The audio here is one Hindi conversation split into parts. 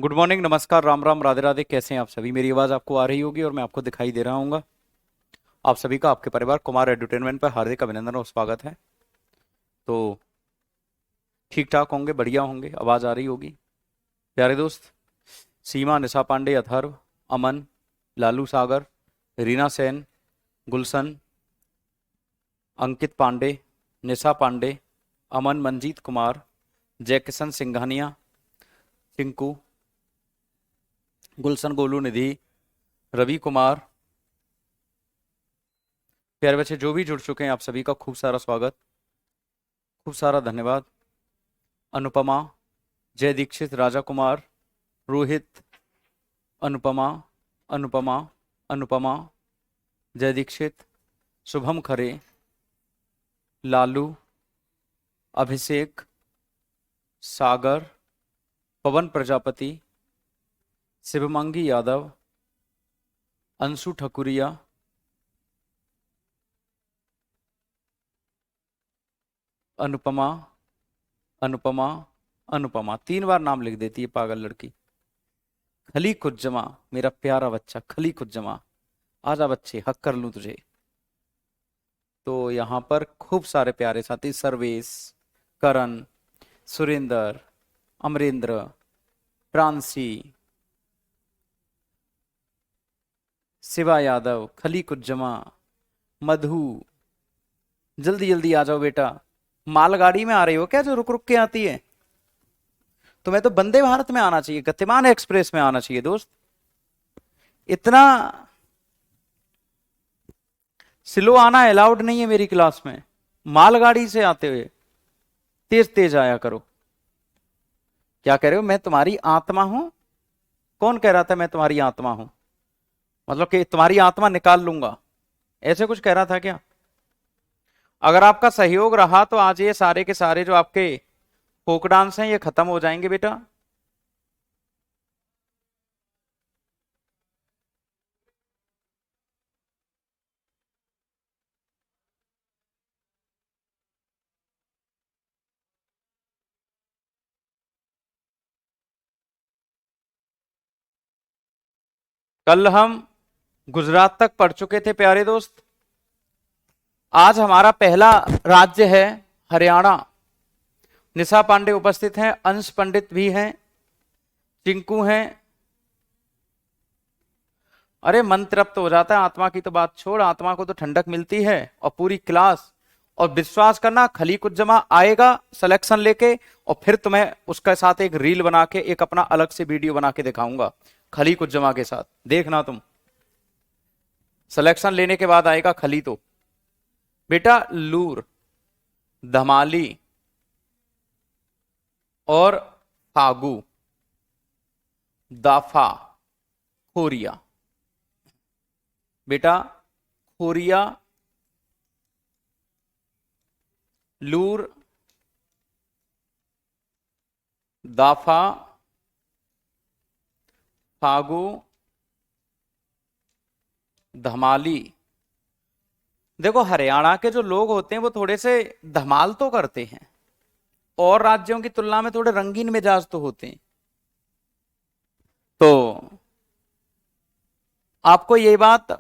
गुड मॉर्निंग, नमस्कार, राम राम, राधे राधे। कैसे हैं आप सभी? मेरी आवाज़ आपको आ रही होगी और मैं आपको दिखाई दे रहा हूँ। आप सभी का आपके परिवार कुमार एडुटेनमेंट पर हार्दिक अभिनंदन और स्वागत है। तो ठीक ठाक होंगे, बढ़िया होंगे, आवाज़ आ रही होगी। प्यारे दोस्त, सीमा, निशा पांडे, अथर्व, अमन, लालू सागर, रीना सेन, गुलशन, अंकित पांडे, निशा पांडे, अमन, मंजीत कुमार, जय किशन सिंघानिया, चिंकू, गुलशन, गोलू, निधि, रवि कुमार। प्यारे बच्चे जो भी जुड़ चुके हैं, आप सभी का खूब सारा स्वागत, खूब सारा धन्यवाद। अनुपमा, जय दीक्षित, राजा कुमार, रोहित, अनुपमा, अनुपमा, अनुपमा, जय दीक्षित, शुभम खरे, लालू, अभिषेक, सागर, पवन प्रजापति, शिवमंगी यादव, अंशु ठकुरिया, अनुपमा, अनुपमा, अनुपमा, 3 बार नाम लिख देती है पागल लड़की। खली कुज्जमा, मेरा प्यारा बच्चा खली कुज्जमा, आजा बच्चे, हक कर लूं तुझे। तो यहाँ पर खूब सारे प्यारे साथी, सर्वेश, करण, सुरेंद्र, अमरेंद्र, प्रांसी, शिवा यादव, खली कुज्जमा, मधु, जल्दी जल्दी आ जाओ बेटा। मालगाड़ी में आ रही हो क्या जो रुक रुक के आती है? तुम्हें तो वंदे भारत में आना चाहिए, गतिमान एक्सप्रेस में आना चाहिए दोस्त। इतना स्लो आना अलाउड नहीं है मेरी क्लास में। मालगाड़ी से आते हुए तेज तेज आया करो। क्या कह रहे हो? मैं तुम्हारी आत्मा हूं? कौन कह रहा था मैं तुम्हारी आत्मा हूं? मतलब कि तुम्हारी आत्मा निकाल लूंगा, ऐसे कुछ कह रहा था क्या? अगर आपका सहयोग रहा तो आज ये सारे के सारे जो आपके फोक डांस हैं ये खत्म हो जाएंगे बेटा। कल हम गुजरात तक पढ़ चुके थे प्यारे दोस्त। आज हमारा पहला राज्य है हरियाणा। निशा पांडे उपस्थित हैं, अंश पंडित भी हैं, चिंकू हैं। अरे मन तृप्त हो जाता है, आत्मा की तो बात छोड़, आत्मा को तो ठंडक मिलती है। और पूरी क्लास, और विश्वास करना खली कुज्जमा आएगा सिलेक्शन लेके, और फिर तुम्हें उसके साथ एक रील बना के, एक अपना अलग से वीडियो बना के दिखाऊंगा खली कुज्जमा के साथ। देखना तुम, सिलेक्शन लेने के बाद आएगा खली। तो बेटा लूर, धमाली और फागु, दाफा, खोरिया। बेटा खोरिया, लूर, दाफा, फागु, धमाली। देखो हरियाणा के जो लोग होते हैं वो थोड़े से धमाल तो करते हैं, और राज्यों की तुलना में थोड़े रंगीन मिजाज तो होते हैं। तो आपको ये बात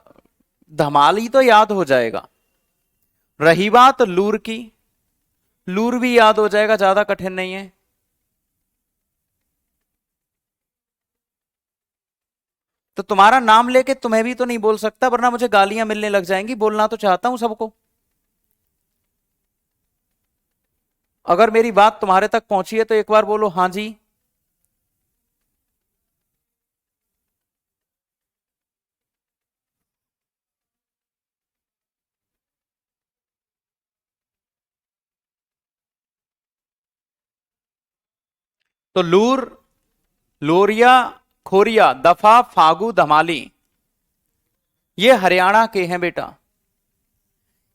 धमाल ही तो याद हो जाएगा। रही बात लूर की, लूर भी याद हो जाएगा, ज्यादा कठिन नहीं है। तो तुम्हारा नाम लेके तुम्हें भी तो नहीं बोल सकता, वरना मुझे गालियां मिलने लग जाएंगी। बोलना तो चाहता हूं सबको। अगर मेरी बात तुम्हारे तक पहुंची है तो एक बार बोलो हां जी। तो लूर, लोरिया, खोरिया, दफा, फागु, धमाली, ये हरियाणा के हैं बेटा।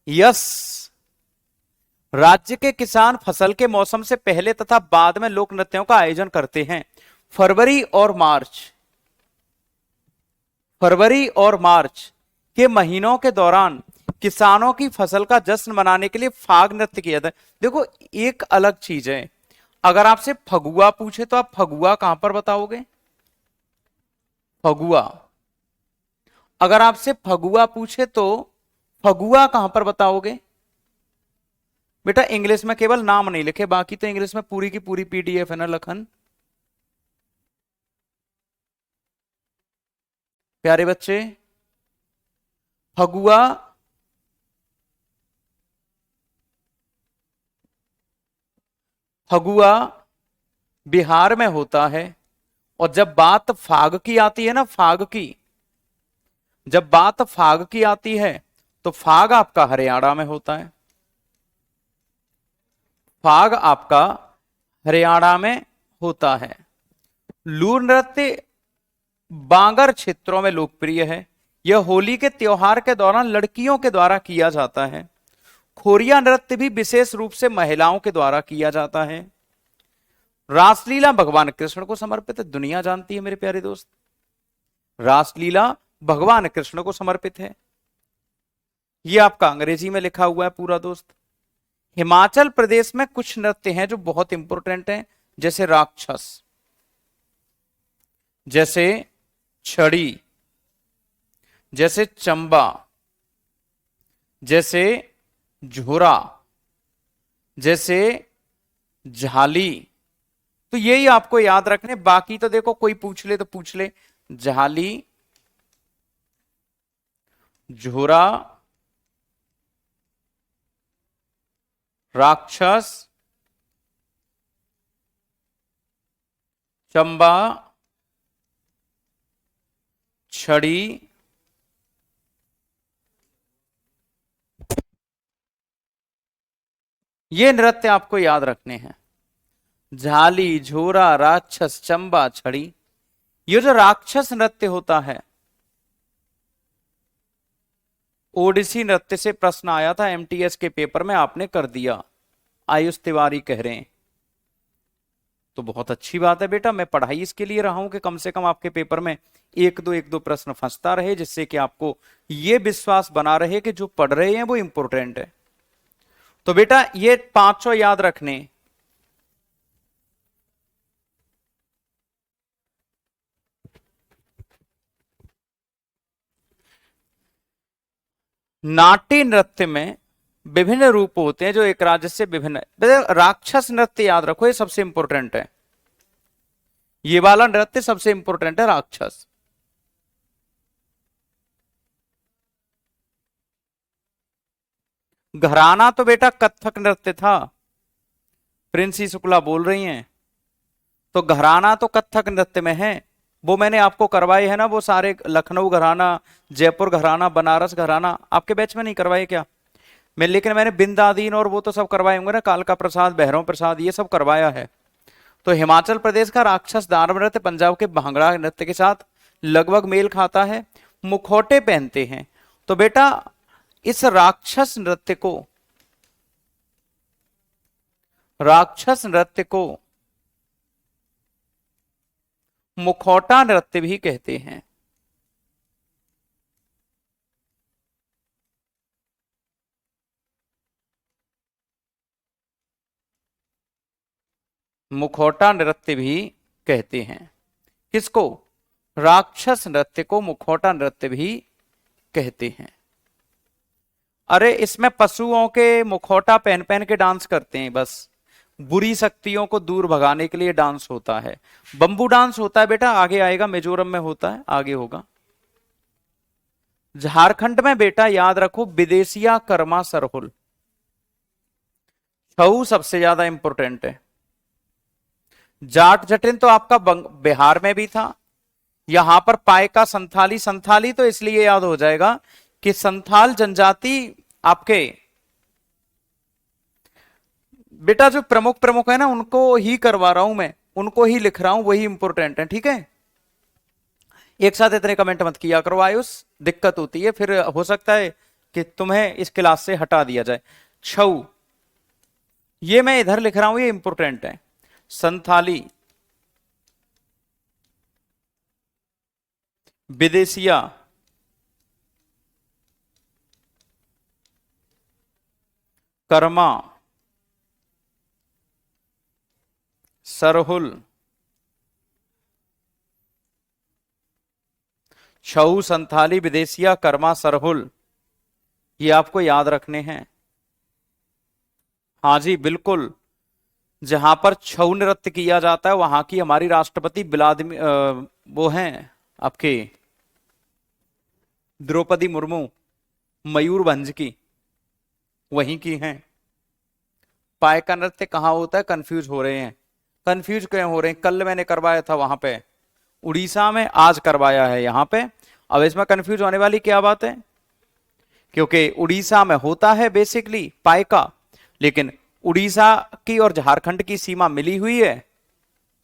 यस, राज्य के किसान फसल के मौसम से पहले तथा बाद में लोक नृत्यों का आयोजन करते हैं। फरवरी और मार्च, फरवरी और मार्च के महीनों के दौरान किसानों की फसल का जश्न मनाने के लिए फाग नृत्य किया जाता है। देखो एक अलग चीज है, अगर आपसे फगुआ पूछे तो आप फगुआ कहां पर बताओगे? फगुआ। अगर आपसे फगुआ पूछे तो फगुआ कहां पर बताओगे? बेटा इंग्लिश में केवल नाम नहीं लिखे, बाकी तो इंग्लिश में पूरी की पूरी पीडीएफ है ना लखन। प्यारे बच्चे, फगुआ फगुआ बिहार में होता है। और जब बात फाग की आती है ना, फाग की, जब बात फाग की आती है तो फाग आपका हरियाणा में होता है। फाग आपका हरियाणा में होता है। लूर नृत्य बांगर क्षेत्रों में लोकप्रिय है। यह होली के त्योहार के दौरान लड़कियों के द्वारा किया जाता है। खोरिया नृत्य भी विशेष रूप से महिलाओं के द्वारा किया जाता है। रासलीला भगवान कृष्ण को समर्पित है, दुनिया जानती है मेरे प्यारे दोस्त। रासलीला भगवान कृष्ण को समर्पित है। यह आपका अंग्रेजी में लिखा हुआ है पूरा दोस्त। हिमाचल प्रदेश में कुछ नृत्य हैं जो बहुत इंपॉर्टेंट हैं, जैसे राक्षस, जैसे छड़ी, जैसे चंबा, जैसे झोरा, जैसे झाली। तो यही आपको याद रखने, बाकी तो देखो कोई पूछ ले तो पूछ ले। झाली, झोरा, राक्षस, चंबा, छड़ी, ये नृत्य आपको याद रखने हैं। झाली, झोरा, राक्षस, चंबा, छड़ी। ये जो राक्षस नृत्य होता है, ओडिसी नृत्य से प्रश्न आया था एमटीएस के पेपर में, आपने कर दिया, आयुष तिवारी कह रहे हैं। तो बहुत अच्छी बात है बेटा, मैं पढ़ाई इसके लिए रहा हूं कि कम से कम आपके पेपर में एक दो प्रश्न फंसता रहे, जिससे कि आपको यह विश्वास बना रहे कि जो पढ़ रहे हैं वो इंपॉर्टेंट है। तो बेटा ये 500 याद रखने। नाट्य नृत्य में विभिन्न रूप होते हैं जो एक राज्य से विभिन्न है। राक्षस नृत्य याद रखो, ये सबसे इंपॉर्टेंट है। ये वाला नृत्य सबसे इंपॉर्टेंट है, राक्षस। घराना तो बेटा कथक नृत्य था, प्रिंसी शुक्ला बोल रही हैं। तो घराना तो कथक नृत्य में है, वो मैंने आपको करवाए है ना, वो सारे लखनऊ घराना, जयपुर घराना, बनारस घराना, आपके बैच में नहीं करवाए क्या? मैं लेकिन मैंने बिंदादीन और वो तो सब करवाए होंगे ना, कालका प्रसाद, भैरव प्रसाद, ये सब करवाया है। तो हिमाचल प्रदेश का राक्षस दानव नृत्य पंजाब के भांगड़ा नृत्य के साथ लगभग मेल खाता है। मुखौटे पहनते हैं। तो बेटा इस राक्षस नृत्य को मुखौटा नृत्य भी कहते हैं। मुखौटा नृत्य भी कहते हैं। किसको? राक्षस नृत्य को मुखौटा नृत्य भी कहते हैं। अरे इसमें पशुओं के मुखौटा पहन पहन के डांस करते हैं, बस बुरी शक्तियों को दूर भगाने के लिए डांस होता है। बंबू डांस होता है बेटा, आगे आएगा, मिजोरम में होता है, आगे होगा। झारखंड में बेटा याद रखो, विदेशिया कर्मा सरहुल। छऊ सबसे ज्यादा इंपॉर्टेंट है। जाट जटिन तो आपका बिहार में भी था। यहां पर पायका संथाली, संथाली तो इसलिए याद हो जाएगा कि संथाल जनजाति आपके बेटा जो प्रमुख प्रमुख है ना, उनको ही करवा रहा हूं मैं, उनको ही लिख रहा हूं, वही इंपॉर्टेंट है, ठीक है। एक साथ इतने कमेंट मत किया करो आयुष, दिक्कत होती है फिर, हो सकता है कि तुम्हें इस क्लास से हटा दिया जाए। छऊ ये मैं इधर लिख रहा हूं, ये इंपॉर्टेंट है। संथाली, विदेशिया, कर्मा, सरहुल, छऊ, संथाली, विदेशिया, कर्मा, सरहुल, ये आपको याद रखने हैं। हाँ जी बिल्कुल। जहां पर छऊ नृत्य किया जाता है वहां की हमारी राष्ट्रपति व्लादिमीर वो हैं आपके द्रौपदी मुर्मू, मयूरभंज की, वहीं की हैं। पाय का नृत्य कहाँ होता है? कंफ्यूज हो रहे हैं। कंफ्यूज क्यों हो रहे हैं? कल मैंने करवाया था वहां पे उड़ीसा में, आज करवाया है यहाँ पे। अब इसमें कंफ्यूज होने वाली क्या बात है? क्योंकि उड़ीसा में होता है बेसिकली पाय का, लेकिन उड़ीसा की और झारखंड की सीमा मिली हुई है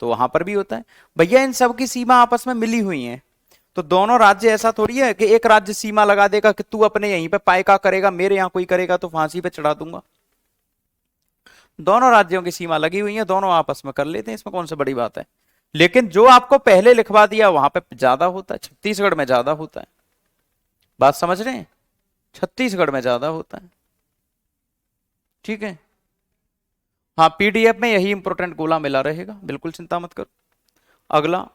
तो वहां पर भी होता है। भैया इन सब की सीमा आपस में मिली हुई है, तो दोनों राज्य ऐसा थोड़ी है कि एक राज्य सीमा लगा देगा कि तू अपने यहीं पे पाय का करेगा, मेरे यहां कोई करेगा तो फांसी पे चढ़ा दूंगा। दोनों राज्यों की सीमा लगी हुई है, दोनों आपस में कर लेते हैं, इसमें कौन सी बड़ी बात है। लेकिन जो आपको पहले लिखवा दिया वहां पे ज्यादा होता है, छत्तीसगढ़ में ज्यादा होता है। बात समझ रहे हैं? छत्तीसगढ़ में ज्यादा होता है। ठीक है। हाँ पीडीएफ में यही इंपोर्टेंट गोला मिला रहेगा, बिल्कुल चिंता मत करो। अगला,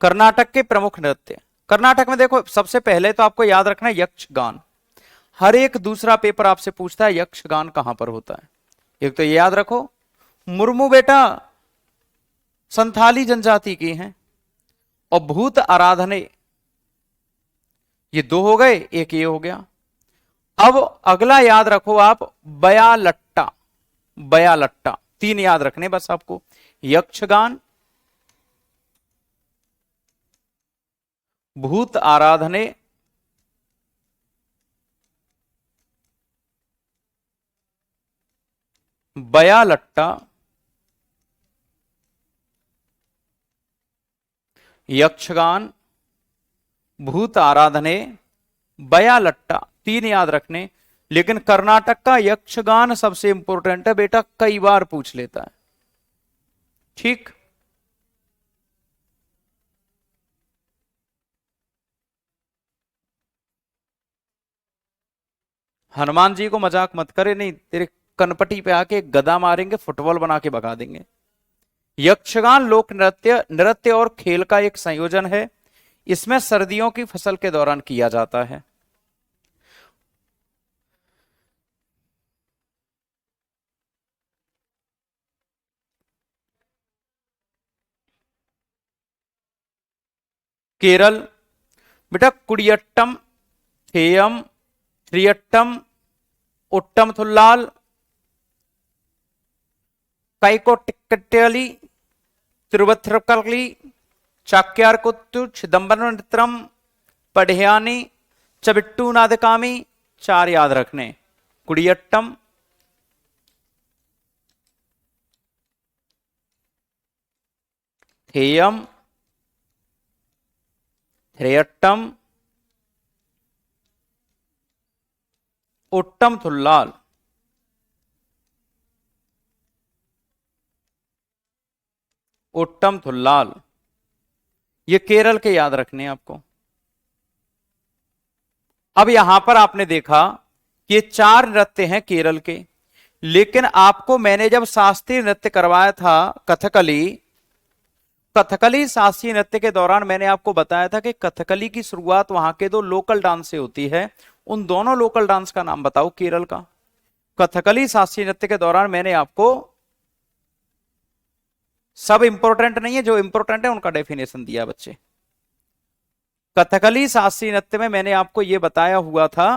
कर्नाटक के प्रमुख नृत्य। कर्नाटक में देखो सबसे पहले तो आपको याद रखना है यक्षगान। हर एक दूसरा पेपर आपसे पूछता है यक्षगान कहां पर होता है। एक तो ये याद रखो, मुर्मू बेटा संथाली जनजाति की हैं, और भूत आराधने, ये दो हो गए, एक ये हो गया। अब अगला याद रखो आप, बयालट्टा। बयालट्टा, तीन याद रखने बस आपको, यक्षगान, भूत आराधने, बयालट्टा, यक्षगान, भूत आराधने, बयालट्टा, तीन याद रखने। लेकिन कर्नाटक का यक्षगान सबसे इंपॉर्टेंट है बेटा, कई बार पूछ लेता है। ठीक। हनुमान जी को मजाक मत करे, नहीं तेरे कनपटी पे आके गदा मारेंगे, फुटबॉल बना के भगा देंगे। यक्षगान लोक नृत्य, नृत्य और खेल का एक संयोजन है। इसमें सर्दियों की फसल के दौरान किया जाता है। केरल, बेटा कुडियट्टम, थेयम, त्रियट्टम, उट्टम थुल्लाल, कैकोटिकट्टली, तिरुवथिरकली, चाक्यारकुत्तु, चिदंबरम नृत्यम, पढ़ियानी, चबिट्टू नादकामी, चार याद रखने, कुडियट्टम, थेयम, थ्रेयट्टम, उट्टम थुल्लाल। उट्टम थुल्लाल, ये केरल के याद रखने आपको। अब यहां पर आपने देखा कि ये चार नृत्य हैं केरल के, लेकिन आपको मैंने जब शास्त्रीय नृत्य करवाया था कथकली, कथकली शास्त्रीय नृत्य के दौरान मैंने आपको बताया था कि कथकली की शुरुआत वहां के दो लोकल डांस से होती है। उन दोनों लोकल डांस का नाम बताओ केरल का। कथकली शास्त्रीय नृत्य के दौरान मैंने आपको, सब इंपॉर्टेंट नहीं है, जो इंपॉर्टेंट है उनका डेफिनेशन दिया बच्चे। कथकली शास्त्रीय नृत्य में मैंने आपको यह बताया हुआ था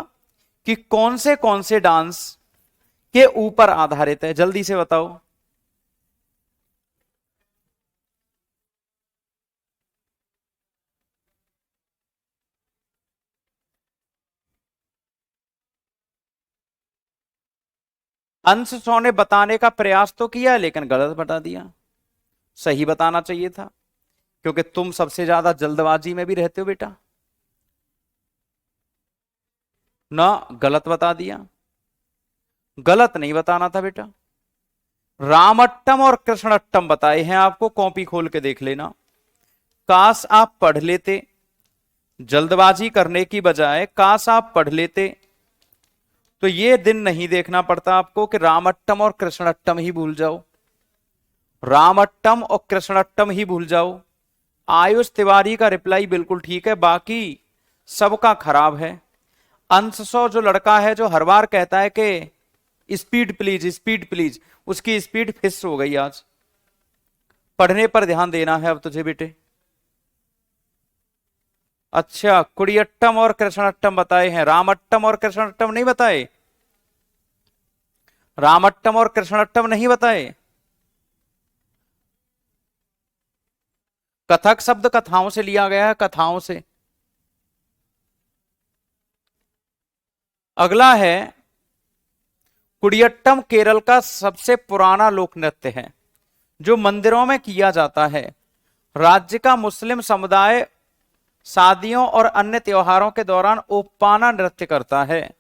कि कौन से डांस के ऊपर आधारित है, जल्दी से बताओ। अंश सौ ने बताने का प्रयास तो किया लेकिन गलत बता दिया। सही बताना चाहिए था, क्योंकि तुम सबसे ज्यादा जल्दबाजी में भी रहते हो बेटा ना। गलत बता दिया, गलत नहीं बताना था बेटा। रामट्टम और कृष्णट्टम बताए हैं आपको, कॉपी खोल के देख लेना। काश आप पढ़ लेते, जल्दबाजी करने की बजाय काश आप पढ़ लेते तो ये दिन नहीं देखना पड़ता आपको कि रामट्टम और कृष्णट्टम ही भूल जाओ, रामट्टम और कृष्णट्टम ही भूल जाओ। आयुष तिवारी का रिप्लाई बिल्कुल ठीक है, बाकी सबका खराब है। अंश सौ जो लड़का है जो हर बार कहता है कि स्पीड प्लीज स्पीड प्लीज, उसकी स्पीड फिस हो गई आज। पढ़ने पर ध्यान देना है अब तुझे बेटे। अच्छा, कुड़ियट्टम और कृष्णट्टम बताए हैं, रामट्टम और कृष्णट्टम नहीं बताए। रामट्टम और कृष्णट्टम नहीं बताए। कथक शब्द कथाओं से लिया गया है, कथाओं से। अगला है, कुडियट्टम केरल का सबसे पुराना लोक नृत्य है जो मंदिरों में किया जाता है। राज्य का मुस्लिम समुदाय शादियों और अन्य त्योहारों के दौरान ओप्पाना नृत्य करता है।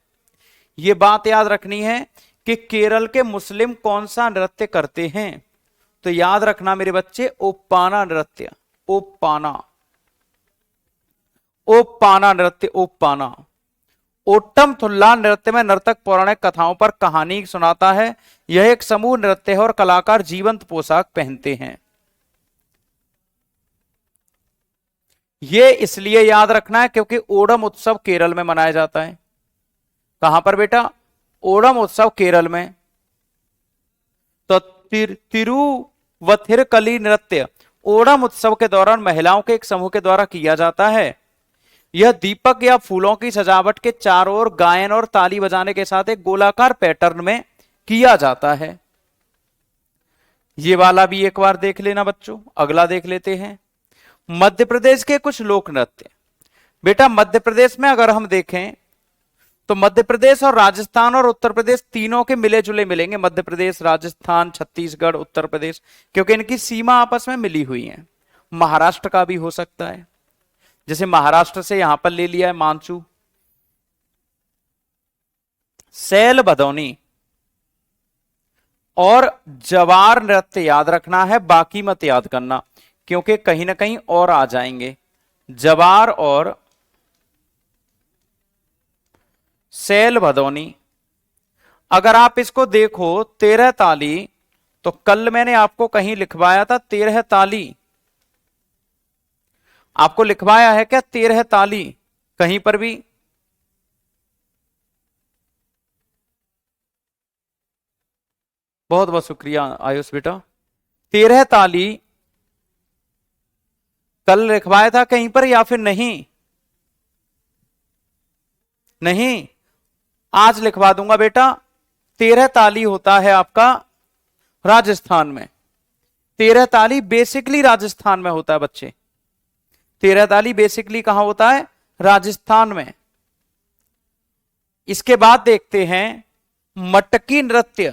यह बात याद रखनी है कि केरल के मुस्लिम कौन सा नृत्य करते हैं, तो याद रखना मेरे बच्चे, ओप्पाना नृत्य। ओप्पाना, ओप्पाना नृत्य, ओप्पाना। ओट्टम थुल्ला नृत्य में नर्तक पौराणिक कथाओं पर कहानी सुनाता है। यह एक समूह नृत्य है और कलाकार जीवंत पोशाक पहनते हैं। यह इसलिए याद रखना है क्योंकि ओणम उत्सव केरल में मनाया जाता है। कहां पर बेटा? ओणम उत्सव केरल में। तो तिरुवथिरकली नृत्य ओणम उत्सव के दौरान महिलाओं के एक समूह के द्वारा किया जाता है। यह दीपक या फूलों की सजावट के चारों ओर गायन और ताली बजाने के साथ एक गोलाकार पैटर्न में किया जाता है। ये वाला भी एक बार देख लेना बच्चों। अगला देख लेते हैं, मध्य प्रदेश के कुछ लोक नृत्य। बेटा मध्य प्रदेश में अगर हम देखें तो मध्य प्रदेश और राजस्थान और उत्तर प्रदेश तीनों के मिले जुले मिलेंगे। मध्य प्रदेश, राजस्थान, छत्तीसगढ़, उत्तर प्रदेश, क्योंकि इनकी सीमा आपस में मिली हुई है। महाराष्ट्र का भी हो सकता है, जैसे महाराष्ट्र से यहां पर ले लिया है मानसू। सैल बदौनी और जवार नृत्य याद रखना है, बाकी मत याद करना क्योंकि कहीं ना कहीं और आ जाएंगे। जवार और सैल भदौनी। अगर आप इसको देखो 13 ताली, तो कल मैंने आपको कहीं लिखवाया था 13 ताली। आपको लिखवाया है क्या 13 ताली कहीं पर भी? बहुत बहुत शुक्रिया आयुष बेटा। 13 ताली कल लिखवाया था कहीं पर या फिर नहीं? नहीं, आज लिखवा दूंगा बेटा। 13 ताली होता है आपका राजस्थान में। 13 ताली बेसिकली राजस्थान में होता है बच्चे। 13 ताली बेसिकली कहां होता है? राजस्थान में। इसके बाद देखते हैं मटकी नृत्य।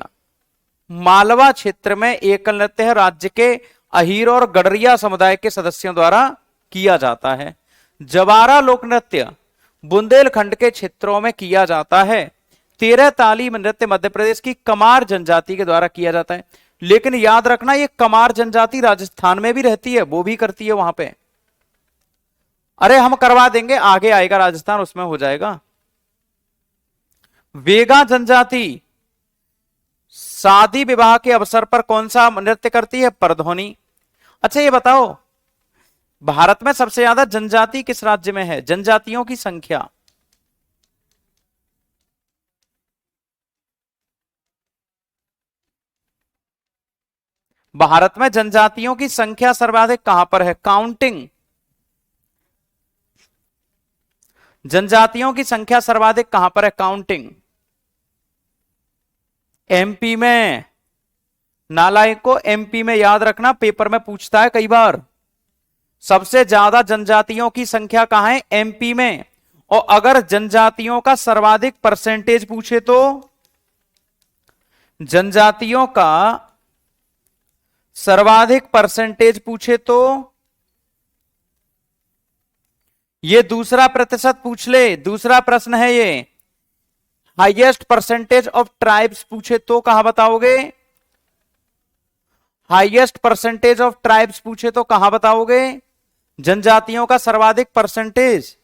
मालवा क्षेत्र में एकल नृत्य है, राज्य के अहीर और गडरिया समुदाय के सदस्यों द्वारा किया जाता है। जवारा लोक नृत्य बुंदेलखंड के क्षेत्रों में किया जाता है। 13 ताली नृत्य मध्य प्रदेश की कमार जनजाति के द्वारा किया जाता है। लेकिन याद रखना ये कमार जनजाति राजस्थान में भी रहती है, वो भी करती है वहां पे। अरे हम करवा देंगे, आगे आएगा राजस्थान, उसमें हो जाएगा। वेगा जनजाति शादी विवाह के अवसर पर कौन सा नृत्य करती है? परधोनी। अच्छा ये बताओ, भारत में सबसे ज्यादा जनजाति किस राज्य में है? जनजातियों की संख्या। भारत में जनजातियों की संख्या सर्वाधिक कहां पर है? काउंटिंग। जनजातियों की संख्या सर्वाधिक कहां पर है? काउंटिंग। एमपी में। नालायक को, एमपी में याद रखना, पेपर में पूछता है कई बार। सबसे ज्यादा जनजातियों की संख्या कहां है? एमपी में। और अगर जनजातियों का सर्वाधिक परसेंटेज पूछे तो, जनजातियों का सर्वाधिक परसेंटेज पूछे तो, ये दूसरा प्रतिशत पूछ ले, दूसरा प्रश्न है ये। हाईएस्ट परसेंटेज ऑफ ट्राइब्स पूछे तो कहां बताओगे? हाईएस्ट परसेंटेज ऑफ ट्राइब्स पूछे तो कहां बताओगे? जनजातियों का सर्वाधिक परसेंटेज।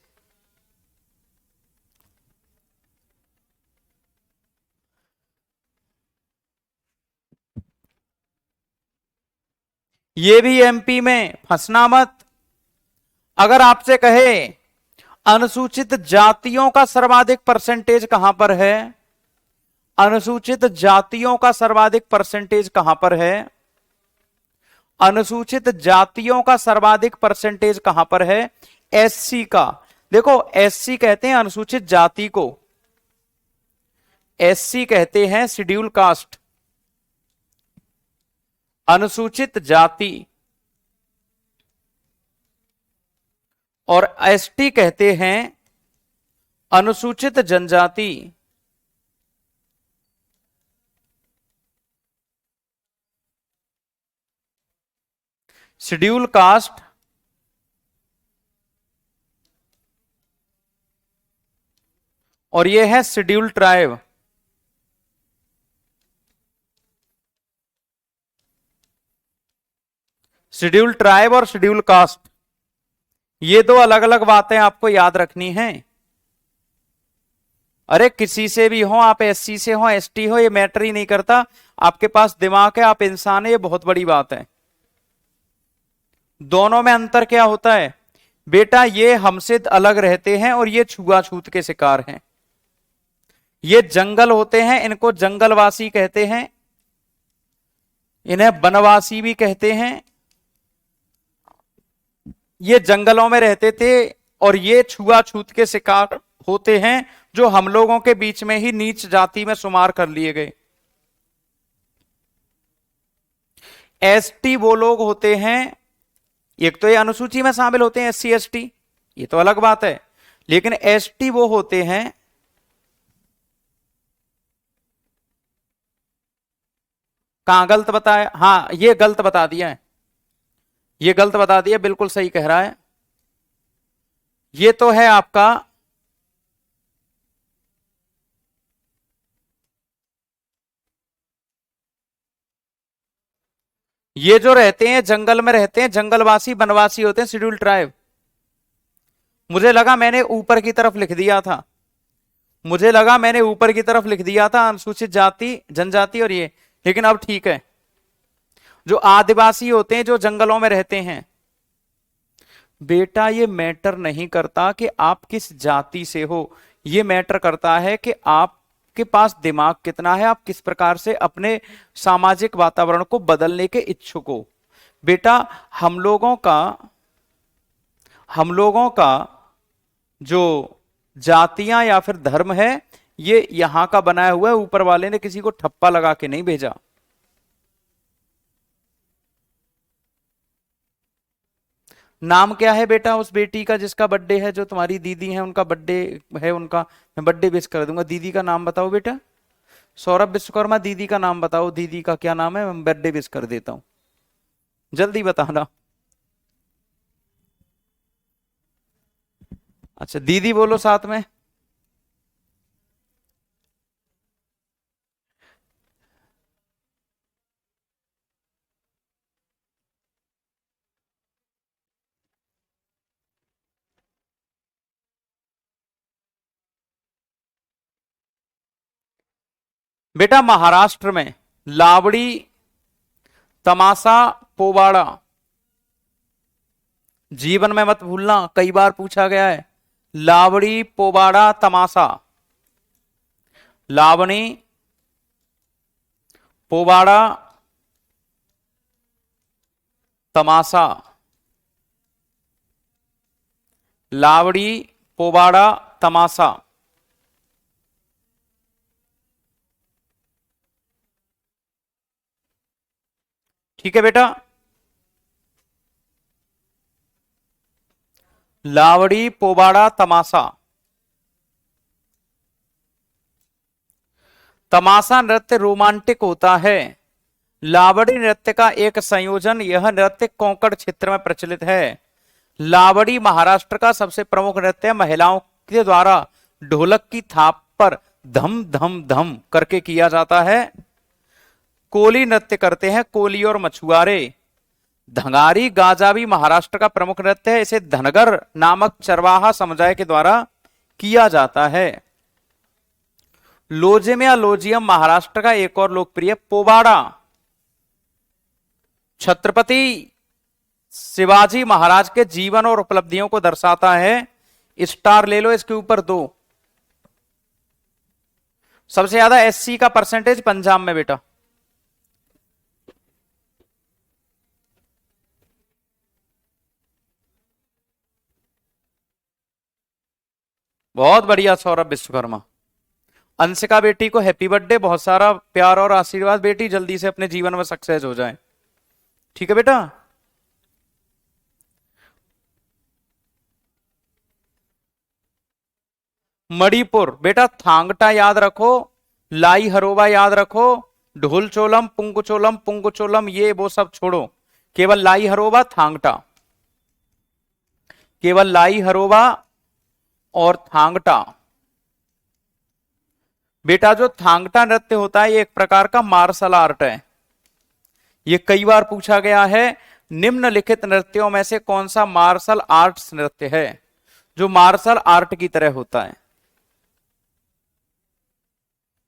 ये भी एमपी में, फंसना मत। अगर आपसे कहे अनुसूचित जातियों का सर्वाधिक परसेंटेज कहां पर है, अनुसूचित जातियों का सर्वाधिक परसेंटेज कहां पर है, अनुसूचित जातियों का सर्वाधिक परसेंटेज कहां पर है, एससी का। देखो एससी कहते हैं अनुसूचित जाति को, एससी कहते हैं शेड्यूल कास्ट, अनुसूचित जाति, और एसटी कहते हैं अनुसूचित जनजाति। शेड्यूल कास्ट और ये है शेड्यूल ट्राइब। शेड्यूल ट्राइब और शेड्यूल कास्ट, ये दो अलग अलग बातें आपको याद रखनी हैं। अरे किसी से भी हो, आप एससी से हो, एसटी हो, ये मैटर ही नहीं करता। आपके पास दिमाग है, आप इंसान है, ये बहुत बड़ी बात है। दोनों में अंतर क्या होता है बेटा, ये हमसे अलग रहते हैं और ये छुआछूत के शिकार हैं। ये जंगल होते हैं, इनको जंगलवासी कहते हैं, इन्हें वनवासी भी कहते हैं। ये जंगलों में रहते थे और ये छुआछूत के शिकार होते हैं, जो हम लोगों के बीच में ही नीच जाति में शुमार कर लिए गए। एसटी वो लोग होते हैं, एक तो ये अनुसूची में शामिल होते हैं एससी एसटी, ये तो अलग बात है, लेकिन एसटी वो होते हैं कहां गलत बताया, हाँ ये गलत बता दिया है, ये गलत बता दिया, बिल्कुल सही कह रहा है। ये तो है आपका ये जो रहते हैं जंगल में रहते हैं, जंगलवासी वनवासी होते हैं शेड्यूल ट्राइब। मुझे लगा मैंने ऊपर की तरफ लिख दिया था, मुझे लगा मैंने ऊपर की तरफ लिख दिया था अनुसूचित जाति जनजाति और ये, लेकिन अब ठीक है। जो आदिवासी होते हैं जो जंगलों में रहते हैं, बेटा ये मैटर नहीं करता कि आप किस जाति से हो, ये मैटर करता है कि आपके पास दिमाग कितना है, आप किस प्रकार से अपने सामाजिक वातावरण को बदलने के इच्छुक हो। बेटा हम लोगों का जो जातियां या फिर धर्म है, ये यहां का बनाया हुआ है, ऊपर वाले ने किसी को ठप्पा लगा के नहीं भेजा। नाम क्या है बेटा उस बेटी का जिसका बर्थडे है, जो तुम्हारी दीदी है उनका बर्थडे है, उनका मैं बर्थडे विश कर दूंगा। दीदी का नाम बताओ बेटा, सौरभ विश्वकर्मा, दीदी का नाम बताओ, दीदी का क्या नाम है, मैं बर्थडे विश कर देता हूं, जल्दी बताना। अच्छा दीदी बोलो साथ में। बेटा महाराष्ट्र में लावड़ी, तमाशा, पोवाड़ा, जीवन में मत भूलना, कई बार पूछा गया है। लावड़ी, पोवाड़ा, तमाशा, लावणी, पोवाड़ा, तमाशा, लावड़ी, पोवाड़ा, तमाशा। ठीक है बेटा, लावड़ी, पोवाड़ा, तमाशा। तमाशा नृत्य रोमांटिक होता है, लावड़ी नृत्य का एक संयोजन, यह नृत्य कोंकण क्षेत्र में प्रचलित है। लावड़ी महाराष्ट्र का सबसे प्रमुख नृत्य महिलाओं के द्वारा ढोलक की थाप पर धम धम धम करके किया जाता है। कोली नृत्य करते हैं कोली और मछुआरे। धंगारी गाजा भी महाराष्ट्र का प्रमुख नृत्य है, इसे धनगर नामक चरवाहा समुदाय के द्वारा किया जाता है। लोजेम या लोजियम महाराष्ट्र का एक और लोकप्रिय पोवाड़ा। छत्रपति शिवाजी महाराज के जीवन और उपलब्धियों को दर्शाता है। स्टार ले लो इसके ऊपर दो। सबसे ज्यादा एससी का परसेंटेज पंजाब में बेटा। बहुत बढ़िया सौरभ विश्वकर्मा। अंशिका बेटी को हैप्पी बर्थडे, बहुत सारा प्यार और आशीर्वाद। बेटी जल्दी से अपने जीवन में सक्सेस हो जाए, ठीक है बेटा। मणिपुर बेटा, थांगटा याद रखो, लाई हरोबा याद रखो, ढोल चोलम, पुंग चोलम, ये वो सब छोड़ो, केवल लाई हरोबा थांगटा, केवल लाई हरोबा और थांगटा। बेटा जो थांगटा नृत्य होता है ये एक प्रकार का मार्शल आर्ट है। ये कई बार पूछा गया है, निम्नलिखित नृत्यों में से कौन सा मार्शल आर्ट्स नृत्य है जो मार्शल आर्ट की तरह होता है।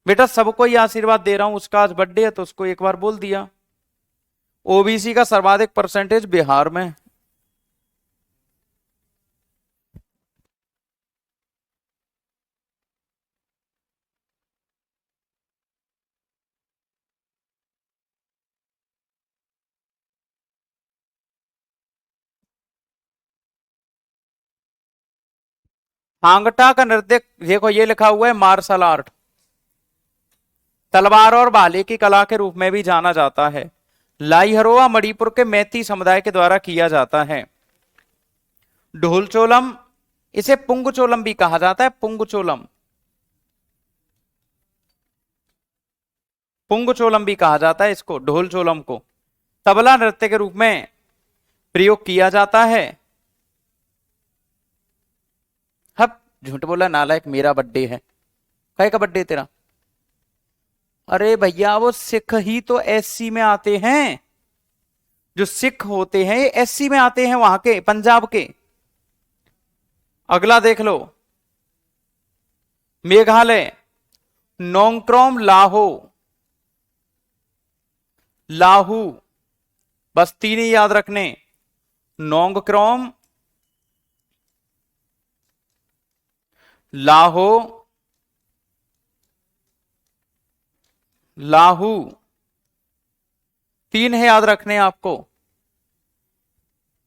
बेटा सबको ही आशीर्वाद दे रहा हूं, उसका आज बर्थडे है तो उसको एक बार बोल दिया। ओबीसी का सर्वाधिक परसेंटेज बिहार में। थांगटा का नृत्य देखो, ये लिखा हुआ है मार्शल आर्ट, तलवार और भाले की कला के रूप में भी जाना जाता है। लाइहरोआ मणिपुर के मैती समुदाय के द्वारा किया जाता है। ढोलचोलम, इसे पुंगचोलम भी कहा जाता है, पुंगचोलम, पुंगचोलम भी कहा जाता है इसको, ढोलचोलम को तबला नृत्य के रूप में प्रयोग किया जाता है। हब झूठ बोला नालायक, मेरा बर्थडे है। कहे का बर्थडे तेरा? अरे भैया वो सिख ही तो एससी में आते हैं, जो सिख होते हैं ये एससी में आते हैं, वहां के पंजाब के। अगला देख लो, मेघालय, नोंगक्रोम लाहो, लाहू, बस तीन ही याद रखने, नोंगक्रोम, लाहो, लाहू, तीन है याद रखने आपको।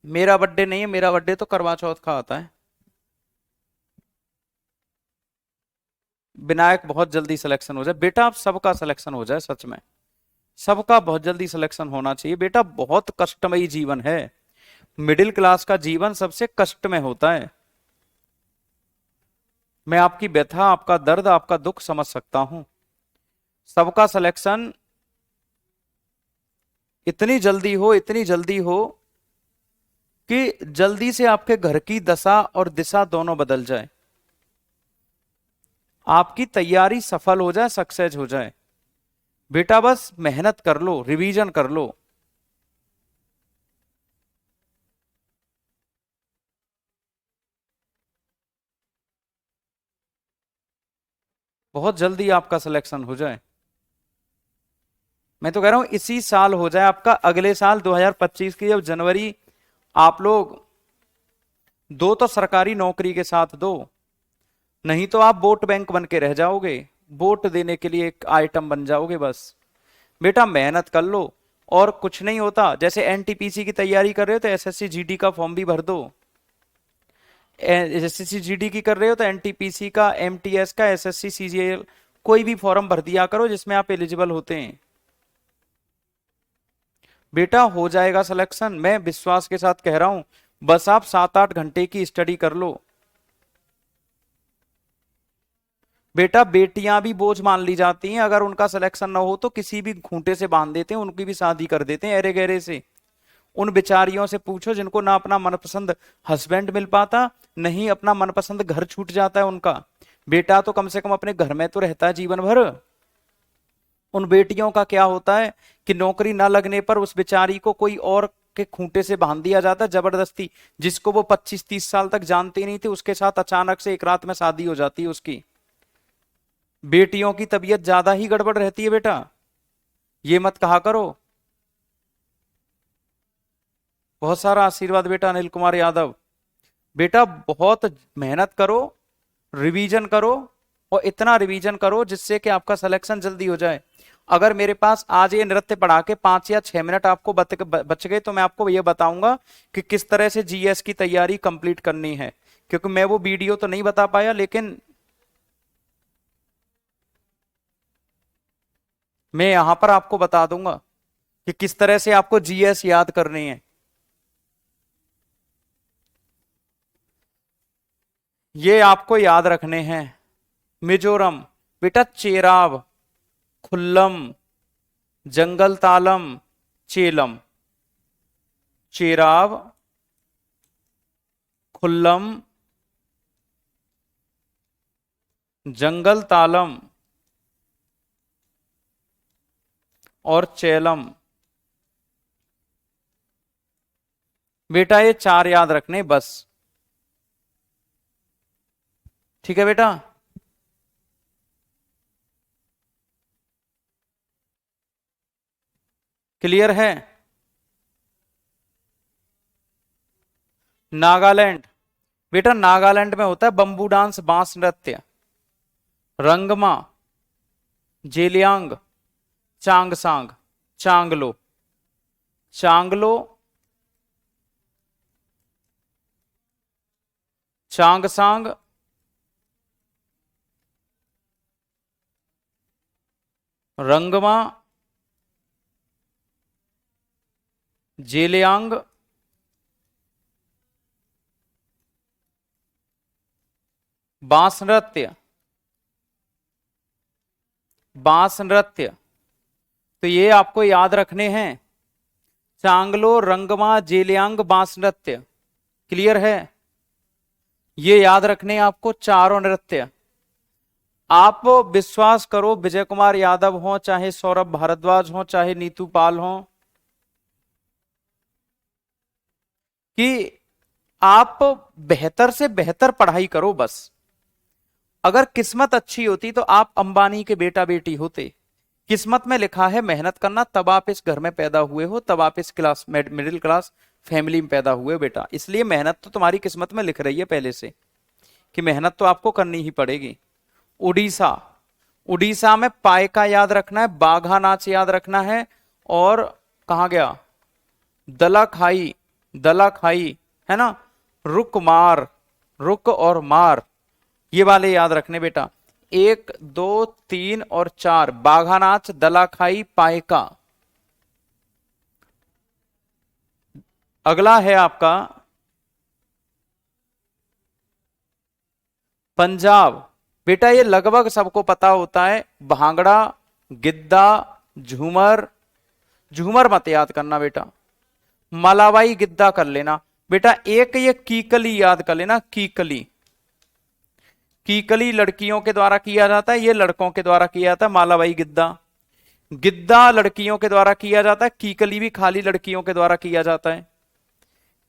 मेरा बर्थडे नहीं है, मेरा बर्थडे तो करवा चौथ का आता है। विनायक बहुत जल्दी सिलेक्शन हो जाए बेटा, आप सबका सिलेक्शन हो जाए, सच में सबका बहुत जल्दी सिलेक्शन होना चाहिए बेटा। बहुत कष्टमयी जीवन है, मिडिल क्लास का जीवन सबसे कष्ट में होता है। मैं आपकी व्यथा, आपका दर्द, आपका दुख समझ सकता हूं। सबका सिलेक्शन इतनी जल्दी हो, इतनी जल्दी हो कि जल्दी से आपके घर की दशा और दिशा दोनों बदल जाए, आपकी तैयारी सफल हो जाए, सक्सेस हो जाए। बेटा बस मेहनत कर लो, रिवीजन कर लो। बहुत जल्दी आपका सिलेक्शन हो जाए। मैं तो कह रहा हूं इसी साल हो जाए आपका, अगले साल 2025 की जब जनवरी, आप लोग दो तो सरकारी नौकरी के साथ दो, नहीं तो आप वोट बैंक बन के रह जाओगे, वोट देने के लिए एक आइटम बन जाओगे बस। बेटा मेहनत कर लो और कुछ नहीं होता। जैसे एनटीपीसी की तैयारी कर रहे हो तो एसएससी जीडी का फॉर्म भी भर दो। एसएससी जीडी की कर रहे हो तो एनटीपीसी का, एमटीएस का, एसएससी सीजीएल, कोई भी फॉर्म भर दिया करो जिसमें आप एलिजिबल होते हैं। बेटा हो जाएगा सिलेक्शन, मैं विश्वास के साथ कह रहा हूं। बस आप 7-8 घंटे की स्टडी कर लो। बेटा बेटियां भी बोझ मान ली जाती हैं, अगर उनका सिलेक्शन ना हो तो किसी भी खूंटे से बांध देते हैं, उनकी भी शादी कर देते हैं अरे गहरे से। उन बेचारियों से पूछो जिनको ना अपना मनपसंद हस्बैंड मिल पाता, नहीं अपना मनपसंद घर छूट जाता है उनका। बेटा तो कम से कम अपने घर में तो रहता है जीवन भर। उन बेटियों का क्या होता है कि नौकरी ना लगने पर उस बेचारी को कोई और के खूंटे से बांध दिया जाता है जबरदस्ती। जिसको वो 25-30 साल तक जानते नहीं थे, उसके साथ अचानक से एक रात में शादी हो जाती है उसकी। बेटियों की तबीयत ज्यादा ही गड़बड़ रहती है बेटा, ये मत कहा करो। बहुत सारा आशीर्वाद बेटा अनिल कुमार यादव। बेटा बहुत मेहनत करो, रिवीजन करो, और इतना रिवीजन करो जिससे कि आपका सिलेक्शन जल्दी हो जाए। अगर मेरे पास आज ये नृत्य पढ़ा के 5 या 6 मिनट आपको बच गए तो मैं आपको ये बताऊंगा कि किस तरह से जीएस की तैयारी कंप्लीट करनी है, क्योंकि मैं वो वीडियो तो नहीं बता पाया, लेकिन मैं यहां पर आपको बता दूंगा कि किस तरह से आपको जीएस याद करनी है। ये आपको याद रखने हैं। मिजोरम बेटा चेराव, खुल्लम, जंगल तालम, चेलम। चेराव, खुल्लम, जंगल तालम और चेलम। बेटा ये 4 याद रखने बस। ठीक है बेटा। क्लियर है। नागालैंड बेटा, नागालैंड में होता है बंबू डांस, बांस नृत्य। रंगमा, जेलियांग, चांगसांग, चांगलो। चांगलो, चांगसांग, रंगमा, जेलियांग, बांस नृत्य। बांस नृत्य तो ये आपको याद रखने हैं। चांगलो, रंगमा, जेलियांग, बांस नृत्य। क्लियर है। ये याद रखने हैं आपको चारों नृत्य। आप विश्वास करो, विजय कुमार यादव हो, चाहे सौरभ भारद्वाज हो, चाहे नीतू पाल हो, कि आप बेहतर से बेहतर पढ़ाई करो बस। अगर किस्मत अच्छी होती तो आप अंबानी के बेटा बेटी होते। किस्मत में लिखा है मेहनत करना, तब आप इस घर में पैदा हुए हो, तब आप इस क्लास मिडिल क्लास फैमिली में पैदा हुए बेटा। इसलिए मेहनत तो तुम्हारी किस्मत में लिख रही है पहले से कि मेहनत तो आपको करनी ही पड़ेगी। उड़ीसा, उड़ीसा में पायका याद रखना है, बाघा नाच याद रखना है, और कहा गया दलाखाई, दलाखाई है ना, रुक मार, रुक और मार, ये वाले याद रखने बेटा। 1 2 3 और 4 बाघा नाच, दलाखाई, पायका। अगला है आपका पंजाब। बेटा ये लगभग सबको पता होता है, भांगड़ा, गिद्दा, झूमर। झूमर मत याद करना बेटा, मलावाई गिद्दा कर लेना बेटा। एक ये कीकली याद कर लेना, कीकली। कीकली लड़कियों के द्वारा किया जाता है, ये लड़कों के द्वारा किया जाता है मालावाई गिद्दा। गिद्दा लड़कियों के द्वारा किया जाता है, कीकली भी खाली लड़कियों के द्वारा किया जाता है।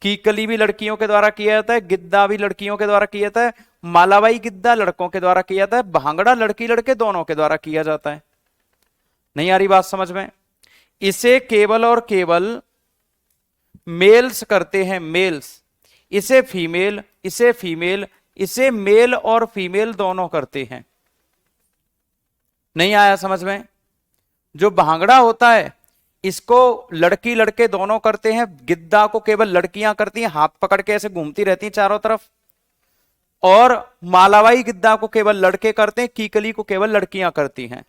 कीकली भी लड़कियों के द्वारा किया जाता है, गिद्दा भी लड़कियों के द्वारा किया जाता है, मालावाई गिद्दा लड़कों के द्वारा किया जाता है, भांगड़ा लड़की लड़के दोनों के द्वारा किया जाता है। नहीं आ रही बात समझ में? इसे केवल और केवल मेल्स करते हैं, मेल्स। इसे फीमेल, इसे फीमेल, इसे मेल और फीमेल दोनों करते हैं। नहीं आया समझ में? जो भांगड़ा होता है इसको लड़की लड़के दोनों करते हैं, गिद्दा को केवल लड़कियां करती हैं, हाथ पकड़ के ऐसे घूमती रहती हैं चारों तरफ, और मालावाई गिद्दा को केवल लड़के करते हैं, कीकली को केवल लड़कियां करती हैं।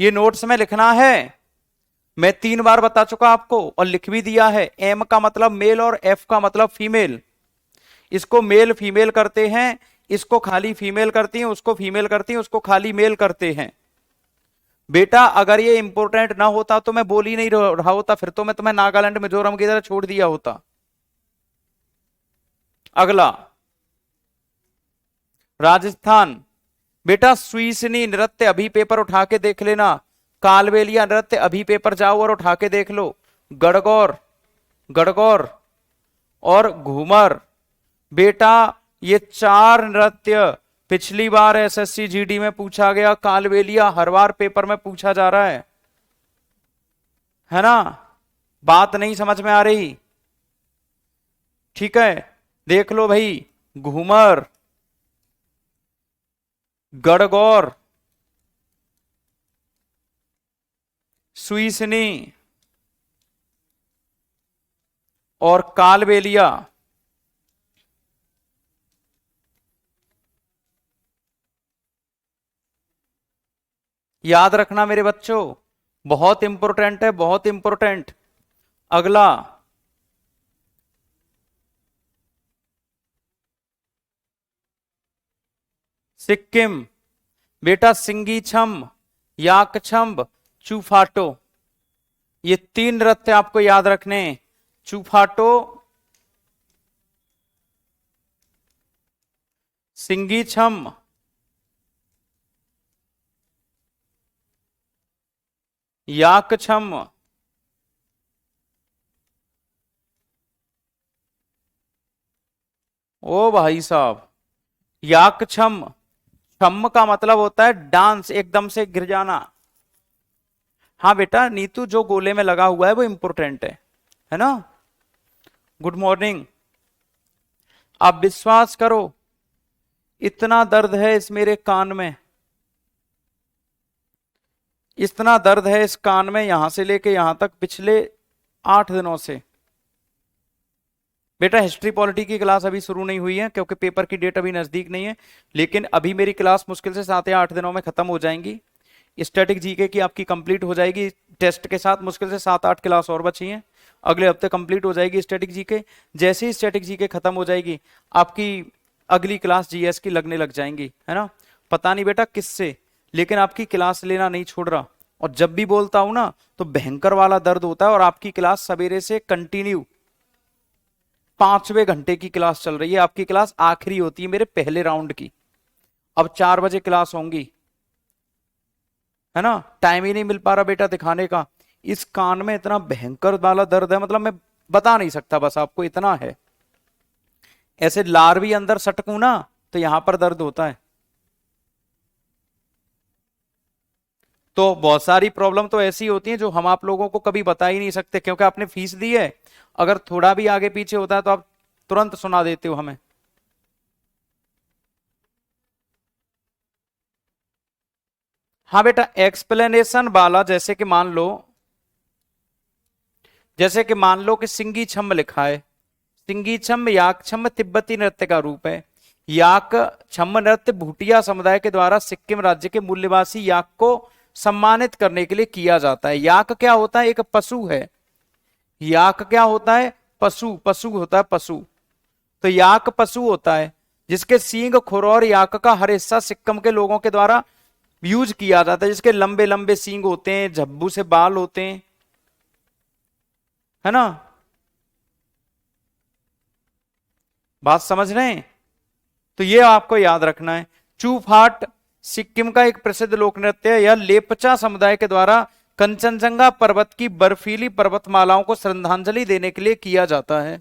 ये नोट्स में लिखना है, मैं 3 बार बता चुका आपको और लिख भी दिया है। एम का मतलब मेल और एफ का मतलब फीमेल। इसको मेल फीमेल करते हैं, इसको खाली फीमेल करती हैं, उसको फीमेल करती हैं, उसको खाली मेल करते हैं। बेटा अगर ये इंपॉर्टेंट ना होता तो मैं बोल ही नहीं रहा होता, फिर तो मैं तुम्हें नागालैंड मिजोरम की तरह छोड़ दिया होता। अगला राजस्थान। बेटा स्वीसनी नृत्य अभी पेपर उठा के देख लेना, कालबेलिया नृत्य अभी पेपर जाओ और उठा के देख लो। गड़गौर, गड़गौर और घूमर। बेटा ये 4 नृत्य पिछली बार एसएससी जीडी में पूछा गया, कालबेलिया हर बार पेपर में पूछा जा रहा है ना? बात नहीं समझ में आ रही? ठीक है, देख लो भाई, घूमर, गड़गौर, सुईसनी और कालबेलिया। याद रखना मेरे बच्चों, बहुत इंपॉर्टेंट है, बहुत इंपॉर्टेंट। अगला, सिक्किम। बेटा सिंगीछम, याकछम, चूफाटो, ये तीन नृत्य आपको याद रखने हैं। चूफाटो, सिंगीछम, याकछम। ओ भाई साहब, याकछम, छम का मतलब होता है डांस, एकदम से गिर जाना। हाँ बेटा नीतू, जो गोले में लगा हुआ है वो इंपॉर्टेंट है ना। Good morning. आप विश्वास करो, इतना दर्द है इस मेरे कान में, इतना दर्द है इस कान में, यहां से लेके यहां तक पिछले 8 दिनों से। बेटा हिस्ट्री पॉलिटी की क्लास अभी शुरू नहीं हुई है क्योंकि पेपर की डेट अभी नजदीक नहीं है, लेकिन अभी मेरी क्लास मुश्किल से 7 या 8 दिनों में खत्म हो जाएंगी। स्टैटिक जीके की आपकी कंप्लीट हो जाएगी टेस्ट के साथ, मुश्किल से 7-8 क्लास और बची हैं, अगले हफ्ते कंप्लीट हो जाएगी स्टैटिक जीके। जैसे ही स्टैटिक जीके खत्म हो जाएगी, आपकी अगली क्लास जीएस की लगने लग जाएंगी, है ना। पता नहीं बेटा किससे, लेकिन आपकी क्लास लेना नहीं छोड़ रहा, और जब भी बोलता हूं ना तो भयंकर वाला दर्द होता है। और आपकी क्लास सवेरे से कंटिन्यू 5वें घंटे की क्लास चल रही है, आपकी क्लास आखिरी होती है मेरे पहले राउंड की। अब 4 बजे क्लास होंगी, है ना। टाइम ही नहीं मिल पा रहा बेटा दिखाने का। इस कान में इतना भयंकर वाला दर्द है, मतलब मैं बता नहीं सकता, बस आपको इतना है। ऐसे लार भी अंदर सटकू ना तो यहां पर दर्द होता है। तो बहुत सारी प्रॉब्लम तो ऐसी होती है जो हम आप लोगों को कभी बता ही नहीं सकते, क्योंकि आपने फीस दी है। अगर थोड़ा भी आगे पीछे होता है तो आप तुरंत सुना देते हो हमें। हाँ बेटा, एक्सप्लेनेशन वाला, जैसे कि मान लो कि सिंगी छम लिखा है। सिंगी छम याक छम तिब्बती नृत्य का रूप है। याक छम नृत्य भूटिया समुदाय के द्वारा सिक्किम राज्य के मूल्यवासी याक को सम्मानित करने के लिए किया जाता है। याक क्या होता है? एक पशु है। याक क्या होता है? पशु, पशु होता है पशु। तो याक पशु होता है जिसके सींग, खुर और याक का हर हिस्सा सिक्किम के लोगों के द्वारा यूज किया जाता है, जिसके लंबे लंबे सींग होते हैं, झब्बू से बाल होते हैं, है ना। बात समझ रहे हैं? तो ये आपको याद रखना है। चूफाट सिक्किम का एक प्रसिद्ध लोक नृत्य है। यह लेपचा समुदाय के द्वारा कंचनजंगा पर्वत की बर्फीली पर्वतमालाओं को श्रद्धांजलि देने के लिए किया जाता है।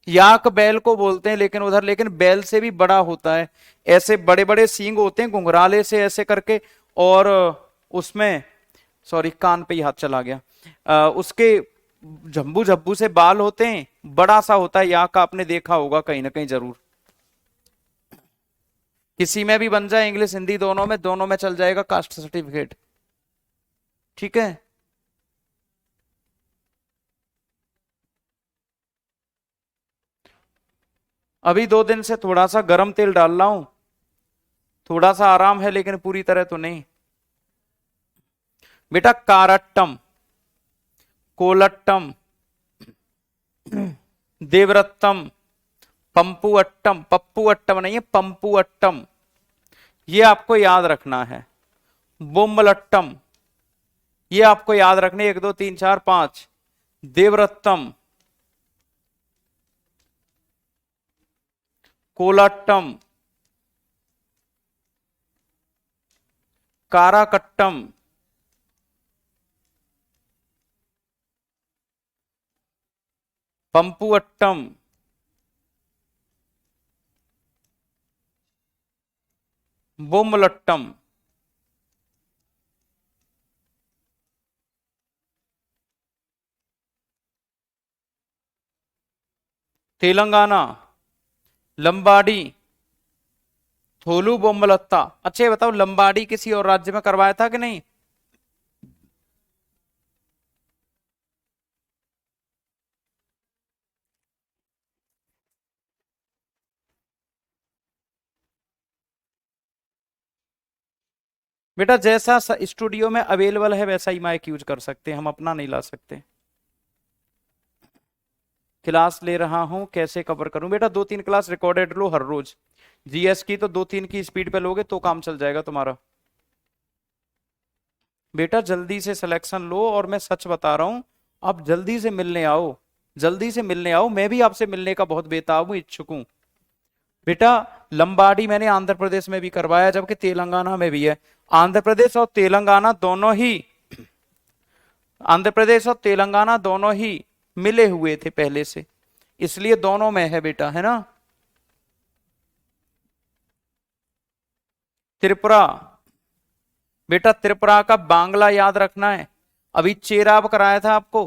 याक बैल को बोलते हैं, लेकिन उधर लेकिन बैल से भी बड़ा होता है। ऐसे बड़े बड़े सींग होते हैं घुंघराले से ऐसे करके, और उसमें, सॉरी कान पे ही हाथ चला गया, उसके झब्बू झब्बू से बाल होते हैं, बड़ा सा होता है याक का, आपने देखा होगा कहीं ना कहीं जरूर। किसी में भी बन जाए, इंग्लिश हिंदी दोनों में चल जाएगा कास्ट सर्टिफिकेट। ठीक है। अभी 2 दिन से थोड़ा सा गर्म तेल डाल रहा हूं, थोड़ा सा आराम है लेकिन पूरी तरह तो नहीं। बेटा कारट्टम, कोलट्टम, देवरत्तम, पंपू अट्टम, पप्पू अट्टम नहीं है, पंपू अट्टम, ये आपको याद रखना है। बुम्बलट्टम, ये आपको याद रखने, 1 2 3 4 5। देवरत्तम, कोलाट्टम, काराकट्टम, पंपू अट्टम, बुम्बलट्टम। तेलंगाना, लंबाडी, थोलू बोम्बलत्ता। अच्छा ये बताओ, लंबाडी किसी और राज्य में करवाया था कि नहीं? बेटा जैसा स्टूडियो में अवेलेबल है वैसा ही माइक यूज कर सकते हैं, हम अपना नहीं ला सकते। क्लास ले रहा हूं, कैसे कवर करूं? बेटा 2-3 क्लास रिकॉर्डेड लो हर रोज। जीएस की तो 2-3 की स्पीड पे लोगे तो काम चल जाएगा तुम्हारा। बेटा जल्दी से सिलेक्शन लो, और मैं सच बता रहा हूं, आप जल्दी से मिलने आओ, जल्दी से मिलने आओ। मैं भी आपसे मिलने का बहुत बेताब हूं, इच्छुक हूं। बेटा लंबाडी मैंने आंध्र प्रदेश में भी करवाया, जबकि तेलंगाना में भी है। आंध्र प्रदेश और तेलंगाना दोनों ही, आंध्र प्रदेश और तेलंगाना दोनों ही मिले हुए थे पहले से, इसलिए दोनों में है बेटा, है ना। त्रिपुरा, बेटा त्रिपुरा का बांग्ला याद रखना है। अभी चेराब कराया था आपको,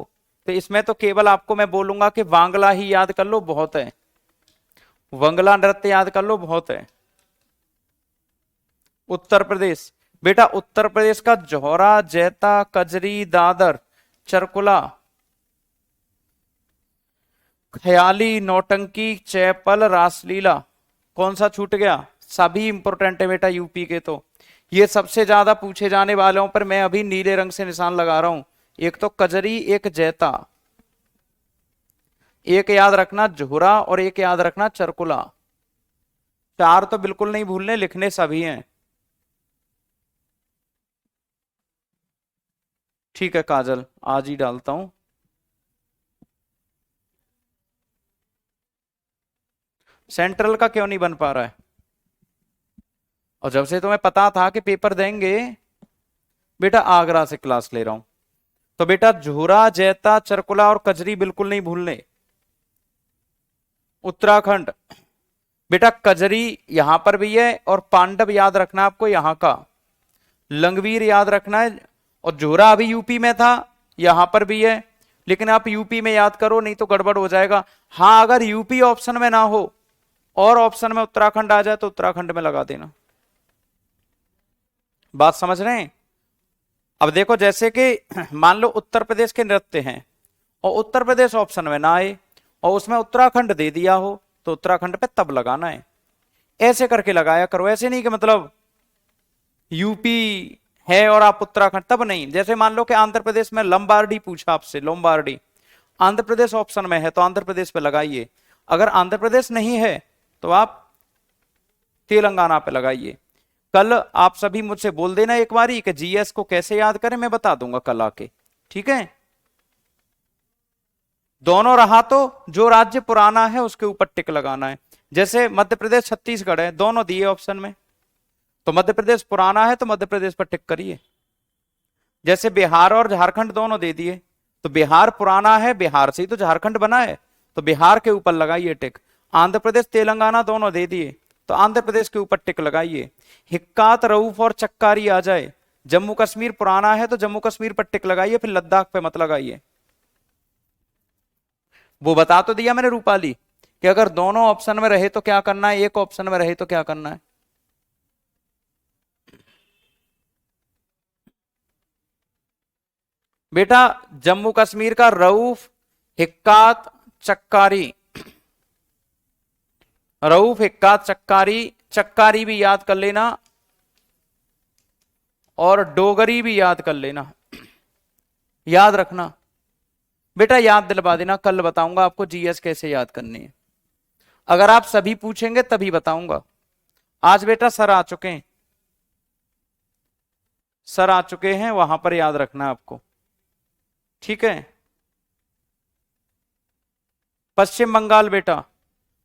तो इसमें तो केवल आपको मैं बोलूंगा कि बांग्ला ही याद कर लो, बहुत है। वंगला नृत्य याद कर लो, बहुत है। उत्तर प्रदेश, बेटा उत्तर प्रदेश का जौहरा, जैता, कजरी, दादर, चरकुला, ख्याली, नौटंकी, चैपल, रासलीला। कौन सा छूट गया? सभी इंपोर्टेंट है बेटा यूपी के। तो ये सबसे ज्यादा पूछे जाने वालों पर मैं अभी नीले रंग से निशान लगा रहा हूं। एक तो कजरी, एक जैता, एक याद रखना जोहरा, और एक याद रखना चरकुला। चार तो बिल्कुल नहीं भूलने, लिखने सभी हैं। ठीक है काजल, आज ही डालता हूं। सेंट्रल का क्यों नहीं बन पा रहा है? और जब से तुम्हें पता था कि पेपर देंगे, बेटा आगरा से क्लास ले रहा हूं। तो बेटा झोरा, जैता, चरकुला और कजरी बिल्कुल नहीं भूलने। उत्तराखंड, बेटा कजरी यहां पर भी है, और पांडव याद रखना आपको यहां का। लंगवीर याद रखना है। और झोरा अभी यूपी में था, यहां पर भी है, लेकिन आप यूपी में याद करो, नहीं तो गड़बड़ हो जाएगा। हाँ अगर यूपी ऑप्शन में ना हो और ऑप्शन में उत्तराखंड आ जाए तो उत्तराखंड में लगा देना। बात समझ रहे हैं? अब देखो जैसे कि मान लो उत्तर प्रदेश के नृत्य हैं, और उत्तर प्रदेश ऑप्शन में ना आए, और उसमें उत्तराखंड दे दिया हो, तो उत्तराखंड पे तब लगाना है। ऐसे करके लगाया करो, ऐसे नहीं कि मतलब यूपी है और आप उत्तराखंड, तब नहीं। जैसे मान लो कि आंध्र प्रदेश में लंबार्डी पूछा आपसे, लोम्बार्डी, आंध्र प्रदेश ऑप्शन में है तो आंध्र प्रदेश पे लगाइए। अगर आंध्र प्रदेश नहीं है तो आप तेलंगाना पे लगाइए। कल आप सभी मुझसे बोल देना एक बारी कि जीएस को कैसे याद करें, मैं बता दूंगा कल आके, ठीक है। दोनों रहा तो जो राज्य पुराना है उसके ऊपर टिक लगाना है। जैसे मध्य प्रदेश, छत्तीसगढ़ है, दोनों दिए ऑप्शन में, तो मध्य प्रदेश पुराना है तो मध्य प्रदेश पर टिक करिए। जैसे बिहार और झारखंड दोनों दे दिए, तो बिहार पुराना है, बिहार से ही तो झारखंड बना है, तो बिहार के ऊपर लगाइए टिक। आंध्र प्रदेश, तेलंगाना दोनों दे दिए, तो आंध्र प्रदेश के ऊपर टिक लगाइए। हिक्कात, रऊफ और चक्कारी आ जाए। जम्मू कश्मीर पुराना है तो जम्मू कश्मीर पर टिक लगाइए, फिर लद्दाख पे मत लगाइए। वो बता तो दिया मैंने रूपाली कि अगर दोनों ऑप्शन में रहे तो क्या करना है, एक ऑप्शन में रहे तो क्या करना है। बेटा जम्मू कश्मीर का रऊफ, हिक्कात, चक्कारी, रऊफ, हिक्कात, चक्कारी, चक्कारी भी याद कर लेना, और डोगरी भी याद कर लेना, याद रखना। बेटा याद दिलवा देना, कल बताऊंगा आपको जीएस कैसे याद करनी है। अगर आप सभी पूछेंगे तभी बताऊंगा। आज बेटा सर आ चुके हैं, सर आ चुके हैं, वहां पर याद रखना है आपको, ठीक है। पश्चिम बंगाल बेटा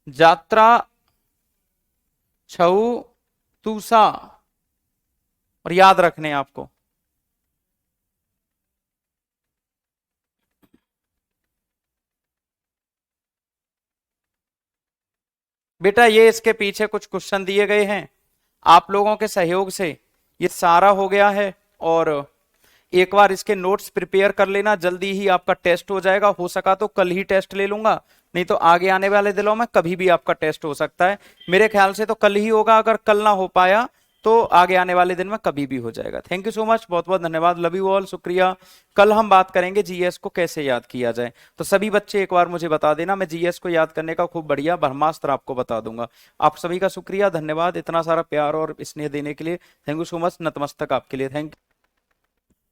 जात्रा, छऊ, तूसा, और याद रखने हैं आपको। बेटा ये इसके पीछे कुछ क्वेश्चन दिए गए हैं, आप लोगों के सहयोग से ये सारा हो गया है। और एक बार इसके नोट्स प्रिपेयर कर लेना, जल्दी ही आपका टेस्ट हो जाएगा। हो सका तो कल ही टेस्ट ले लूंगा, नहीं तो आगे आने वाले दिनों में कभी भी आपका टेस्ट हो सकता है। मेरे ख्याल से तो कल ही होगा, अगर कल ना हो पाया तो आगे आने वाले दिन में कभी भी हो जाएगा। थैंक यू सो मच, बहुत बहुत धन्यवाद, लव यू ऑल, शुक्रिया। कल हम बात करेंगे जीएस को कैसे याद किया जाए। तो सभी बच्चे एक बार मुझे बता देना, मैं जीएस को याद करने का खूब बढ़िया ब्रह्मास्त्र आपको बता दूंगा। आप सभी का शुक्रिया, धन्यवाद इतना सारा प्यार और स्नेह देने के लिए। थैंक यू सो मच, नतमस्तक आपके लिए, थैंक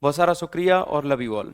बहुत सारा शुक्रिया और लव यू ऑल।